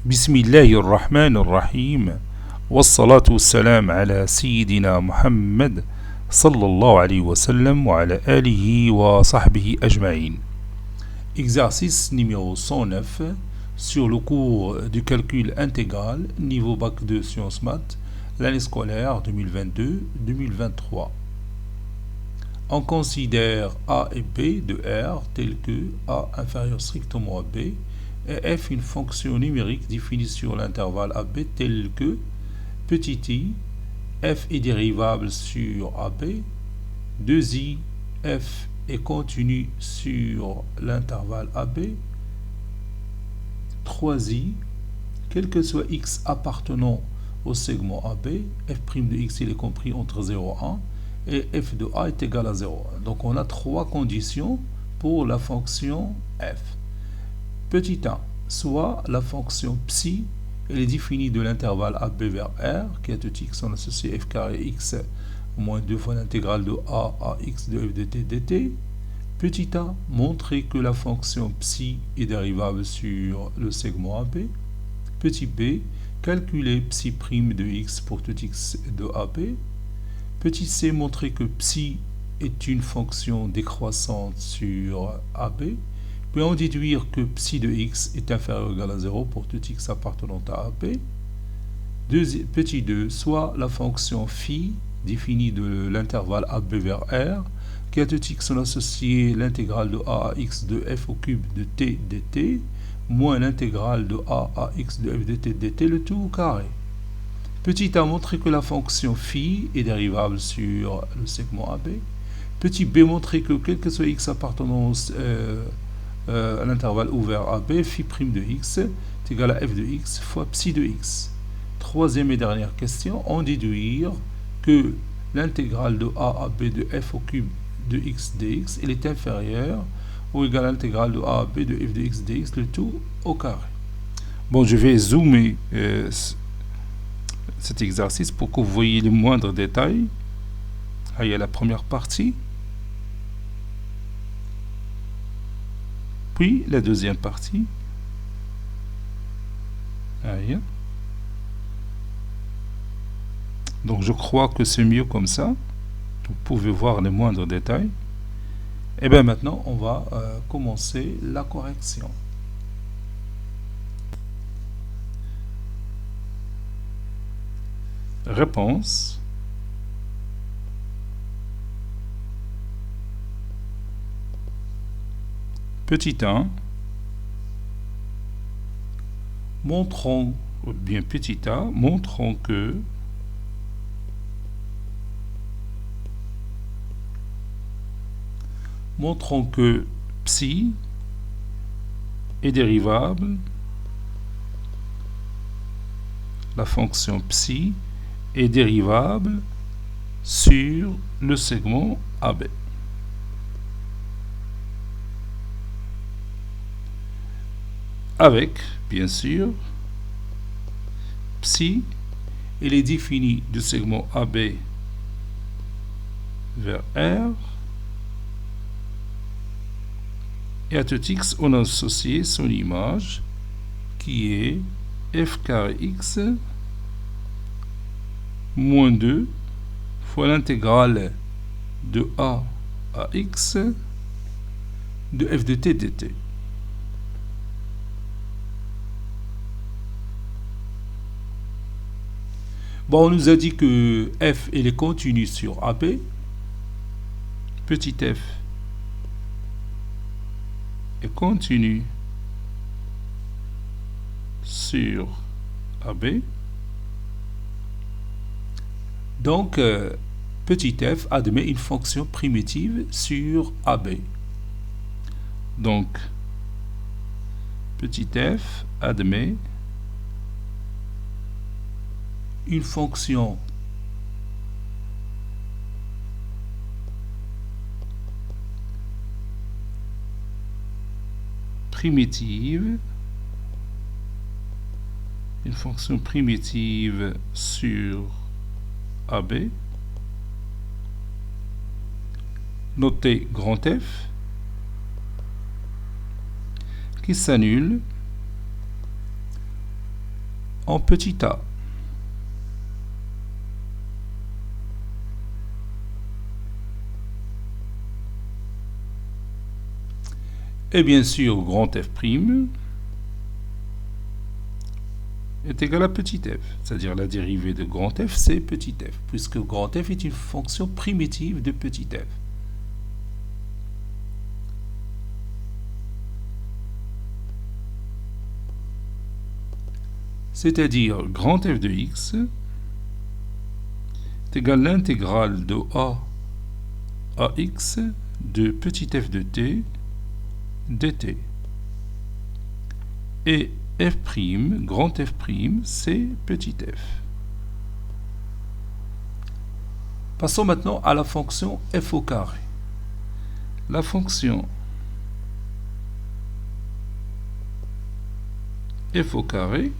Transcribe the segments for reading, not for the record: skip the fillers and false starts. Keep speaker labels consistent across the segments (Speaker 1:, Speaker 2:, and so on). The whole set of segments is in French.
Speaker 1: بسم الله الرحمن الرحيم والصلاة والسلام على سيدنا محمد صلى الله عليه وسلم وعلى آله وصحبه أجمعين. Exercice numéro 109 sur le cours du calcul intégral niveau bac 2 sciences maths l'année scolaire 2022-2023. On considère A et B de R tels que A inférieur strictement à B et F une fonction numérique définie sur l'intervalle AB telle que petit i, F est dérivable sur AB, 2i, F est continu sur l'intervalle AB, 3i, quel que soit x appartenant au segment AB, f' de x il est compris entre 0 et 1, et f de a est égal à 0. Donc on a trois conditions pour la fonction f. Petit a, soit la fonction psi, elle est définie de l'intervalle AB vers R, qui a tout x, on associe f carré x moins 2 fois l'intégrale de a à x de f de t dt. Petit a, montrer que la fonction psi est dérivable sur le segment AB. Petit b, calculer psi' de x pour tout x de AB. Petit c, montrer que psi est une fonction décroissante sur AB. Puis on déduire que psi de x est inférieur ou égal à 0 pour tout x appartenant à AB. Petit 2, soit la fonction phi définie de l'intervalle AB vers R, qui a tout x on associe l'intégrale de a à x de f au cube de t dt, moins l'intégrale de a à x de f de t dt, le tout au carré. Petit a, montrer que la fonction phi est dérivable sur le segment AB. Petit b, montrer que quel que soit x appartenant à l'intervalle ouvert AB, phi' de x est égal à f de x fois psi de x. Troisième et dernière question, on déduire que l'intégrale de a à b de f au cube de x dx, elle est inférieure ou égale à l'intégrale de a à b de f de x dx, le tout au carré. Bon, je vais zoomer cet exercice pour que vous voyez les moindres détails. Ah, il y a la première partie. Puis la deuxième partie. Aïe. Donc je crois que c'est mieux comme ça. Vous pouvez voir les moindres détails. Et bien maintenant, on va commencer la correction. Réponse. Petit 1. Montrons, ou bien petit a, montrons que psi est dérivable, la fonction psi est dérivable sur le segment AB. Avec, bien sûr, psi, il est défini du segment AB vers R, et à tout x, on a associé son image qui est f carré x moins 2 fois l'intégrale de a à x de f de t dt. Bon, on nous a dit que f elle est continue sur AB. Petit f est continue sur AB. Donc, petit f admet une fonction primitive sur AB. Donc, petit f admet une fonction primitive, sur AB, notez grand F, qui s'annule en petit a. Et bien sûr, grand f' est égal à petit f, c'est-à-dire la dérivée de grand F, c'est petit f, puisque grand F est une fonction primitive de petit f. C'est-à-dire grand F de x est égal à l'intégrale de a à x de petit f de t dt. Et f', grand F', c'est petit f. Passons maintenant à la fonction f au carré. La fonction f au carré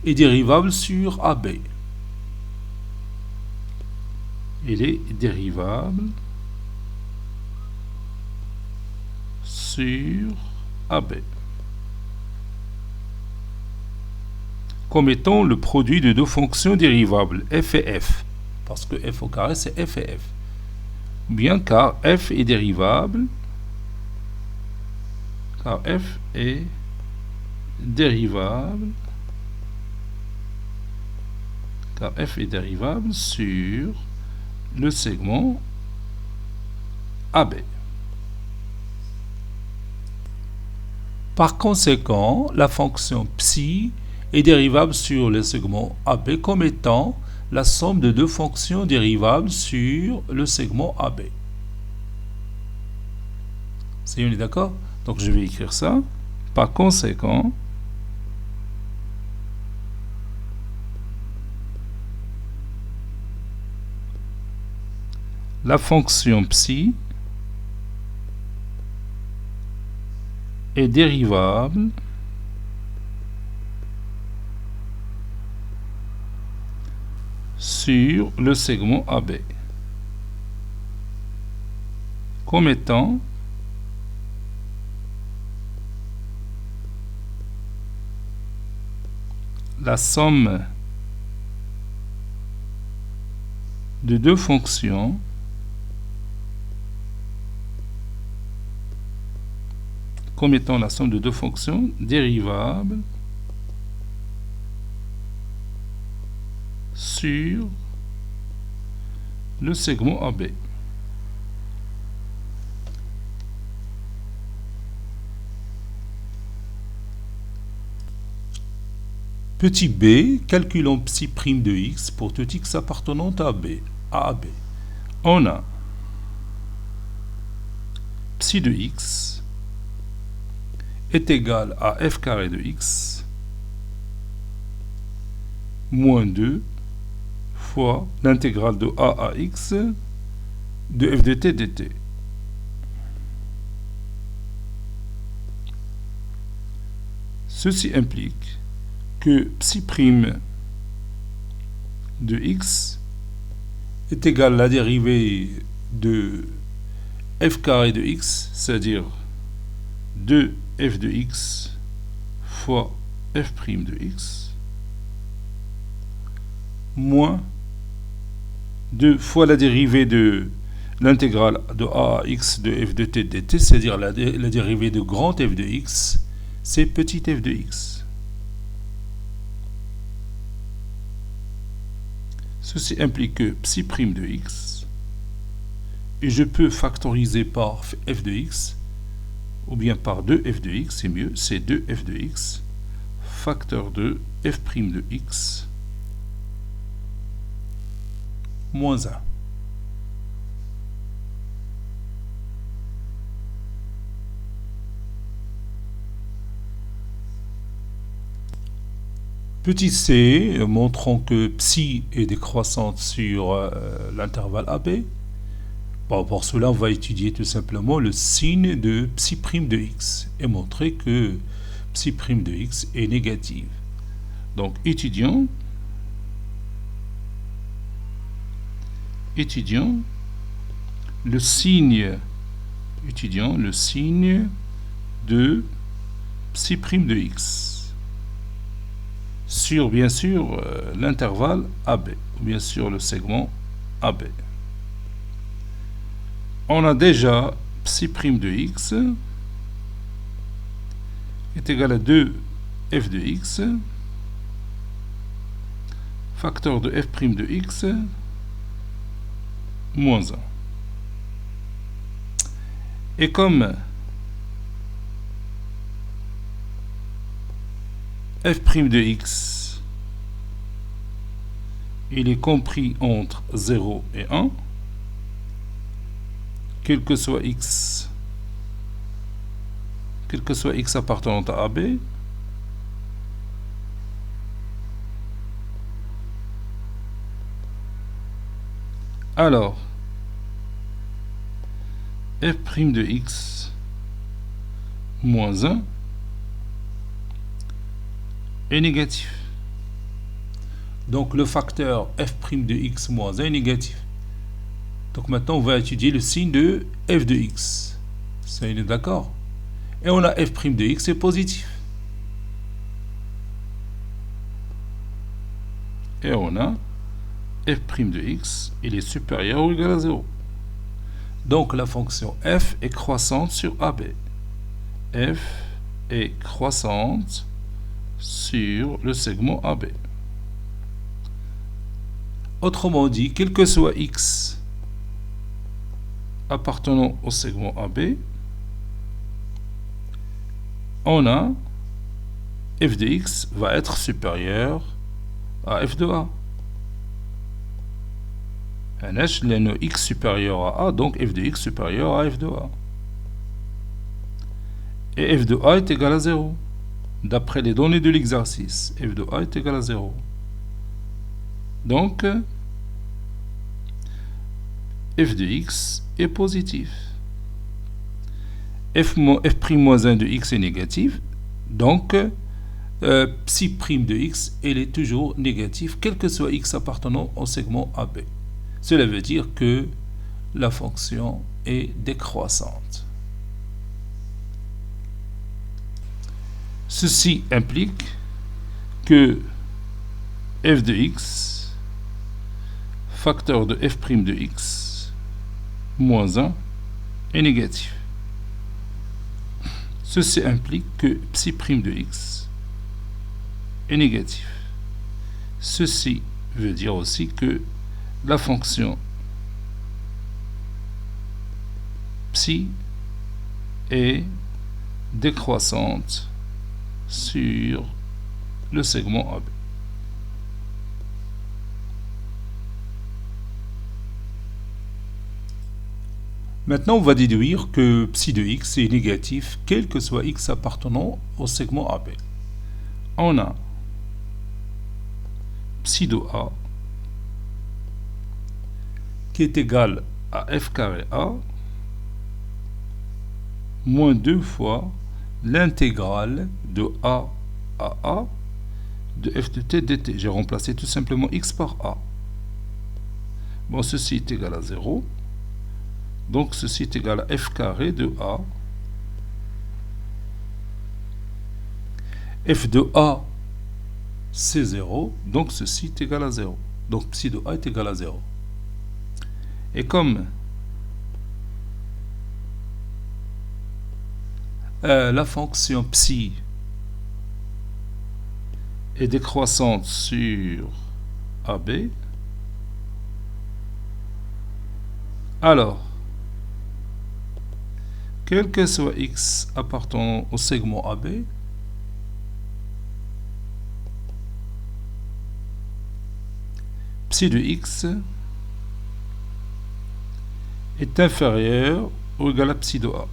Speaker 1: est dérivable sur AB. Elle est dérivable sur AB comme étant le produit de deux fonctions dérivables, f et f, parce que f au carré c'est f et f, bien car f est dérivable, sur le segment AB. Par conséquent, la fonction psi est dérivable sur le segment AB comme étant la somme de deux fonctions dérivables sur le segment AB. On est d'accord? Donc je vais écrire ça. Par conséquent, la fonction psi est dérivable sur le segment AB comme étant la somme de deux fonctions dérivables sur le segment AB. Petit b, calculons psi' de x pour tout x appartenant à AB. On a psi de x est égal à f carré de x moins 2 fois l'intégrale de a à x de f de t dt. Ceci implique que psi' de x est égal à la dérivée de f carré de x, c'est-à-dire 2f de x fois f' de x, moins 2 fois la dérivée de l'intégrale de a à x de f de t dt, c'est-à-dire la dérivée de grand f de x, c'est petit f de x. Ceci implique que psi' de x, et je peux factoriser par f de x, ou bien par 2f de x, c'est mieux, c'est 2f de x, facteur de f' de x, moins 1. Petit c, montrons que psi est décroissante sur l'intervalle AB. Bon, pour cela, on va étudier tout simplement le signe de psi' de x et montrer que psi' de x est négative. Donc, étudions le signe de psi' de x sur bien sûr l'intervalle AB, ou bien sûr le segment AB. On a déjà psi' de x est égal à 2f de x, facteur de f' de x, moins 1. Et comme f' de x, il est compris entre 0 et 1, quel que soit x appartenant à AB, alors f' de x moins 1 est négatif. Donc le facteur f' de x moins 1 est négatif. Donc maintenant on va étudier le signe de f de x. Ça, il est d'accord. Et on a f' de x est positif. Et on a f' de x, il est supérieur ou égal à 0. Donc la fonction f est croissante sur AB. F est croissante sur le segment AB. Autrement dit, quel que soit x appartenant au segment AB, on a f de x va être supérieur à f de a. لأنه x supérieur à a, donc f de x supérieur à f de a. Et f de a est égal à 0. D'après les données de l'exercice, f de a est égal à 0. Donc, f de x est positif. f' moins 1 de x est négatif. Donc, psi' de x, elle est toujours négative, quel que soit x appartenant au segment AB. Cela veut dire que la fonction est décroissante. Ceci implique que f de x, facteur de f' de x, moins 1, est négatif. Ceci implique que psi' de x est négatif. Ceci veut dire aussi que la fonction psi est décroissante sur le segment AB. Maintenant, on va déduire que psi de x est négatif, quel que soit x appartenant au segment AB. On a psi de a qui est égal à f carré a moins 2 fois l'intégrale de a à a de f de t dt. J'ai remplacé tout simplement x par a. Bon, ceci est égal à 0. Donc ceci est égal à f carré de a. F de a, c'est 0. Donc ceci est égal à 0. Donc psi de a est égal à 0. Et comme la fonction psi est décroissante sur AB, alors, quel que soit x appartenant au segment AB, psi de x est inférieur ou égal à psi de a.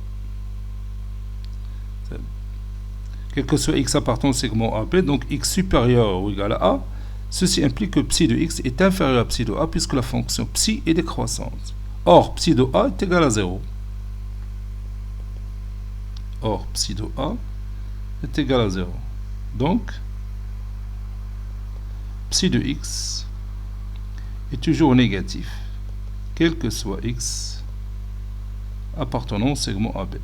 Speaker 1: Quel que soit x appartenant au segment AB, donc x supérieur ou égal à a, ceci implique que psi de x est inférieur à psi de a puisque la fonction psi est décroissante. Or, psi de a est égal à 0. Or, psi de a est égal à 0. Donc, psi de x est toujours négatif, quel que soit x appartenant au segment AB.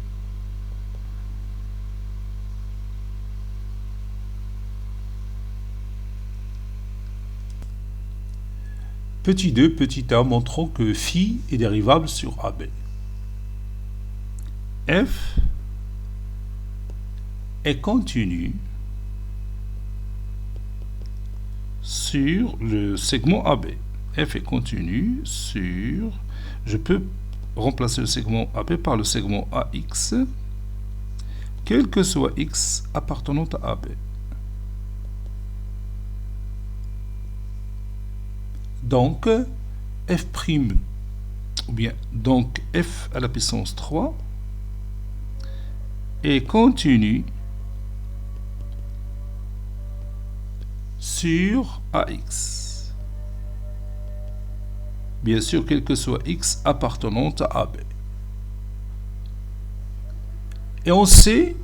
Speaker 1: Petit 2, petit a, montrons que phi est dérivable sur AB. F est continu sur le segment AB. F est continu sur... Je peux remplacer le segment AB par le segment AX, quel que soit X appartenant à AB. Donc, F', ou bien, donc F à la puissance 3 est continu sur AX. Bien sûr, quel que soit X appartenant à AB. Et on sait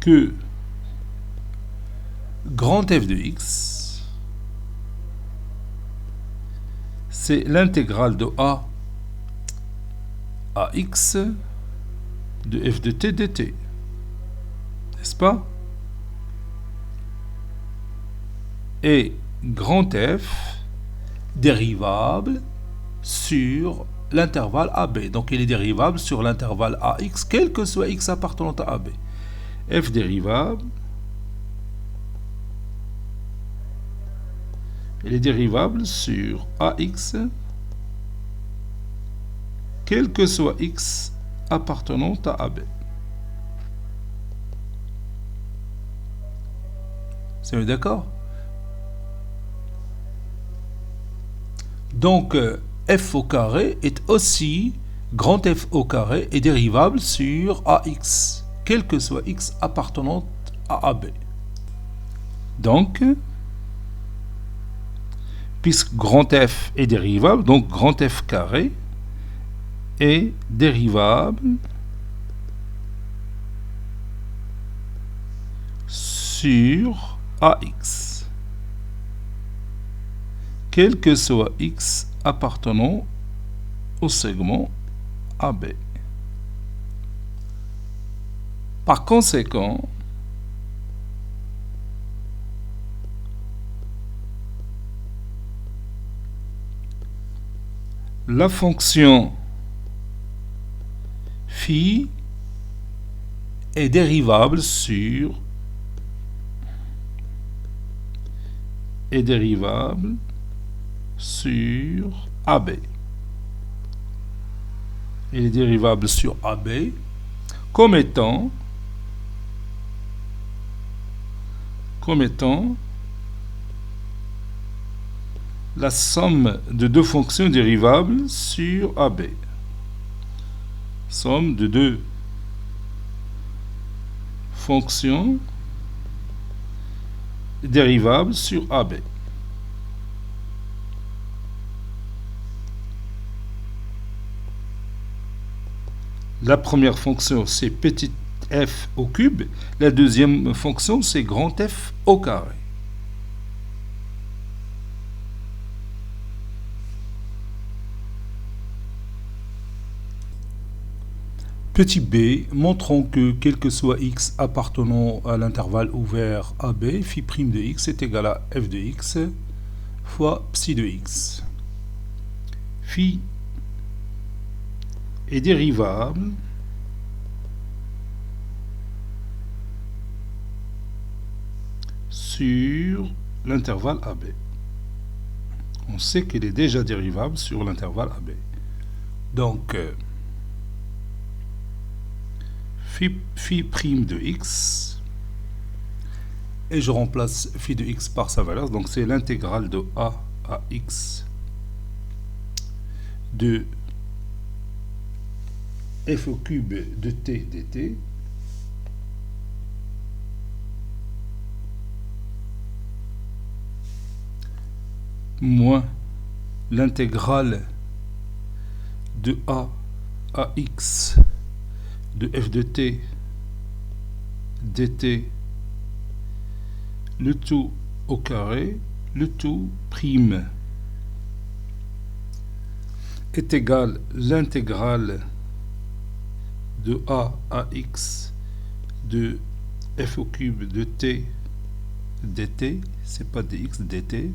Speaker 1: que grand F de X, c'est l'intégrale de A à X de F de T dt. N'est-ce pas? Et grand F dérivable sur l'intervalle AB. Donc il est dérivable sur l'intervalle AX, quel que soit X appartenant à AB. F dérivable, il est dérivable sur AX, quel que soit X appartenant à AB. C'est d'accord? Donc, f au carré est aussi, grand F au carré est dérivable sur AX, quel que soit X appartenant à AB. Donc, puisque grand F est dérivable, donc grand F carré est dérivable sur AX, quel que soit X appartenant au segment AB. Par conséquent, la fonction phi est dérivable sur AB. Il est dérivable sur AB comme étant la somme de deux fonctions dérivables sur AB. Somme de deux fonctions dérivables sur AB. La première fonction, c'est petit f au cube. La deuxième fonction, c'est grand F au carré. Petit b, montrons que quel que soit x appartenant à l'intervalle ouvert AB, phi' de x est égal à f de x fois psi de x. Phi est dérivable sur l'intervalle AB. On sait qu'il est déjà dérivable sur l'intervalle AB. Donc, phi' de x, et je remplace phi de x par sa valeur, donc c'est l'intégrale de a à x de f au cube de t dt moins l'intégrale de a à x de f de t dt, le tout au carré, le tout prime, est égal l'intégrale de a à x de f au cube de t dt, c'est pas dx, dt,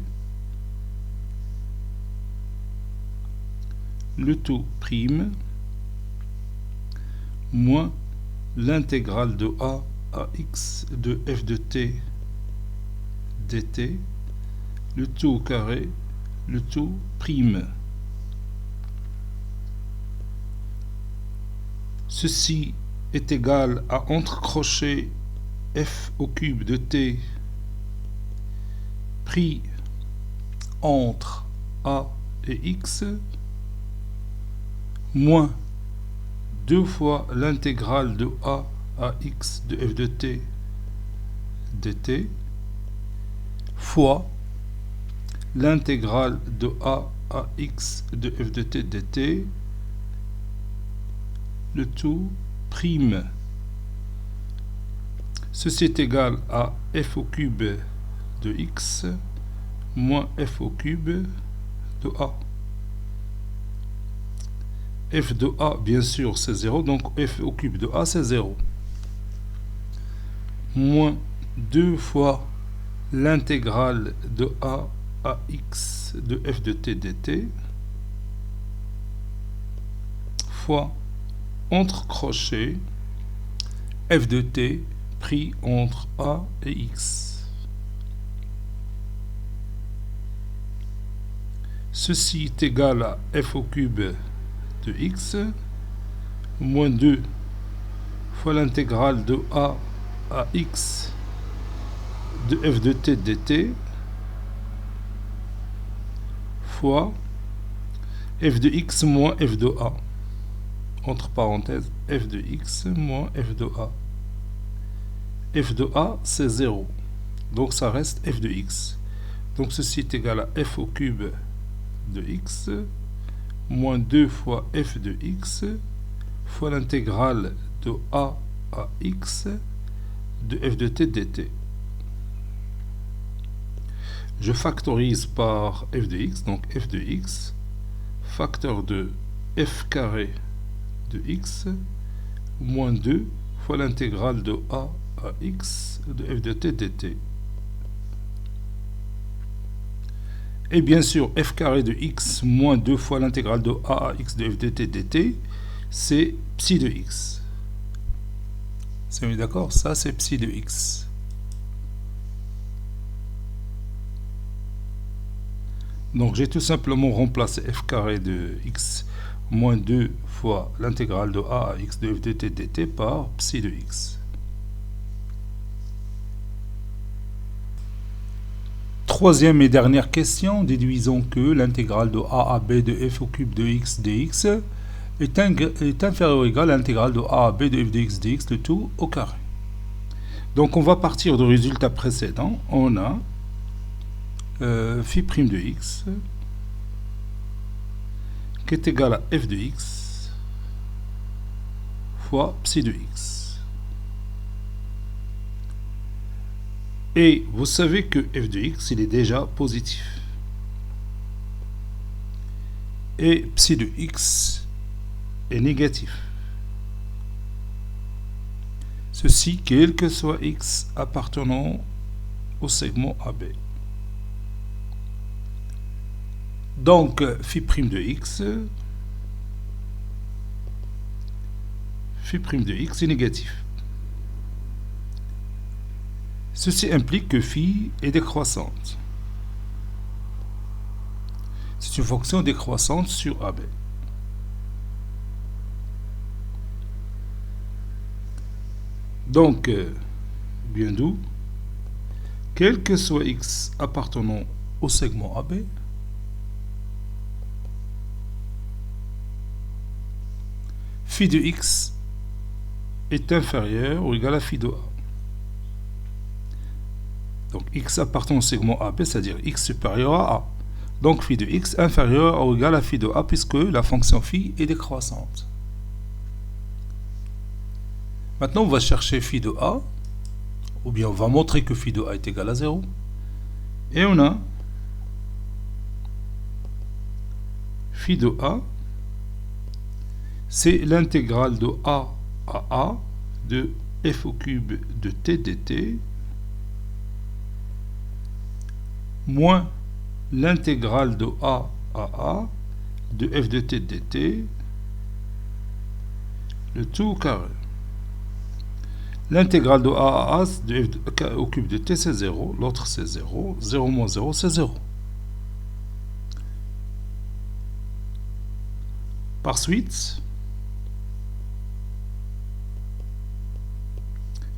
Speaker 1: le tout prime moins l'intégrale de a à x de f de t dt, le tout au carré, le tout prime. Ceci est égal à entre crochets f au cube de t pris entre a et x moins 2 fois l'intégrale de a à x de f de t dt fois l'intégrale de a à x de f de t dt, le tout prime. Ceci est égal à f au cube de x moins f au cube de a. F de a, bien sûr, c'est 0, donc f au cube de a, c'est 0. Moins 2 fois l'intégrale de a à x de f de t dt fois entre crochets f de t pris entre a et x. Ceci est égal à f au cube de x moins 2 fois l'intégrale de a à x de f de t dt fois f de x moins f de a, entre parenthèses f de x moins f de a. F de a, c'est 0, donc ça reste f de x. Donc ceci est égal à f au cube de x moins 2 fois f de x fois l'intégrale de a à x de f de t dt. Je factorise par f de x, donc f de x, facteur de f carré de x, moins 2 fois l'intégrale de a à x de f de t dt. Et bien sûr, f carré de x moins 2 fois l'intégrale de a à x de f de t dt, c'est psi de x. C'est mis d'accord? Ça, c'est psi de x. Donc j'ai tout simplement remplacé f carré de x moins 2 fois l'intégrale de a à x de f de t dt par psi de x. Troisième et dernière question, déduisons que l'intégrale de a à b de f au cube de x dx est inférieure ou égale à l'intégrale de a à b de f de x dx, le tout au carré. Donc on va partir du résultat précédent. On a phi prime de x qui est égal à f de x fois psi de x. Et vous savez que f de x, il est déjà positif. Et psi de x est négatif. Ceci, quel que soit x appartenant au segment AB. Donc, phi prime de x est négatif. Ceci implique que phi est décroissante. C'est une fonction décroissante sur AB. Donc, bien d'où, quel que soit x appartenant au segment AB, phi de x est inférieur ou égal à phi de a. Donc x appartenant au segment AB, c'est-à-dire x supérieur à a. Donc phi de x inférieur ou égal à phi de a, puisque la fonction phi est décroissante. Maintenant, on va chercher phi de a, ou bien on va montrer que phi de a est égal à 0. Et on a phi de a, c'est l'intégrale de a à a de f au cube de t dt moins l'intégrale de a à a de f de t dt, le tout au carré. L'intégrale de a à a de f au cube de t, c'est 0. L'autre, c'est 0. 0 moins 0, c'est 0. Par suite,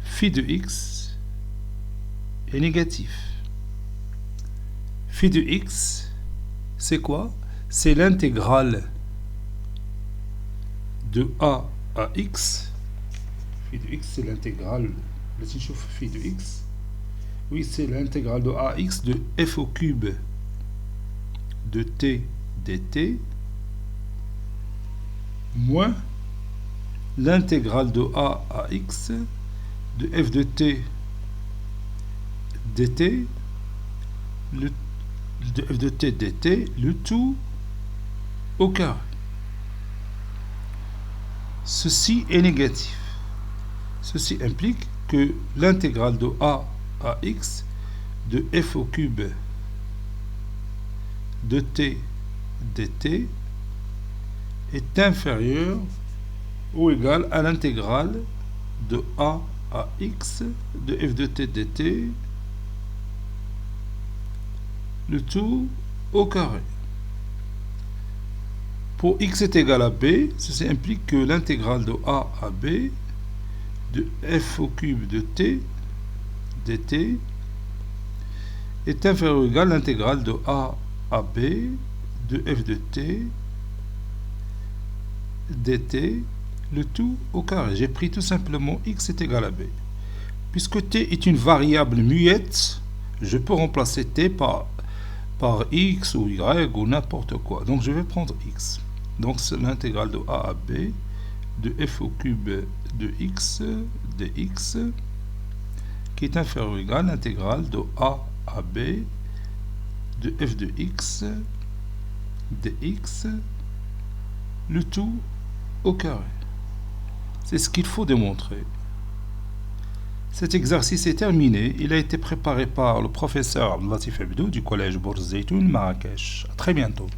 Speaker 1: phi de x est négatif. Phi de x, c'est quoi? C'est l'intégrale de a à x. Phi de x, c'est l'intégrale. Laissez chauffer phi de x. Oui, c'est l'intégrale de a à x de f au cube de t dt moins l'intégrale de a à x de f de t dt, de f de t dt, le tout au carré. Ceci est négatif. Ceci implique que l'intégrale de a à x de f au cube de t dt est inférieure ou égale à l'intégrale de a à x de f de t dt, le tout au carré. Pour x est égal à b, ceci implique que l'intégrale de a à b de f au cube de t dt est inférieure ou égale à l'intégrale de a à b de f de t dt, le tout au carré. J'ai pris tout simplement x est égal à b. Puisque t est une variable muette, je peux remplacer t par x ou y ou n'importe quoi. Donc je vais prendre x. Donc c'est l'intégrale de a à b de f au cube de x dx qui est inférieur ou égal à l'intégrale de a à b de f de x dx, le tout au carré. C'est ce qu'il faut démontrer. Cet exercice est terminé. Il a été préparé par le professeur Abdel Latif Abdou du collège Bourz Zeytoun, Marrakech. À très bientôt.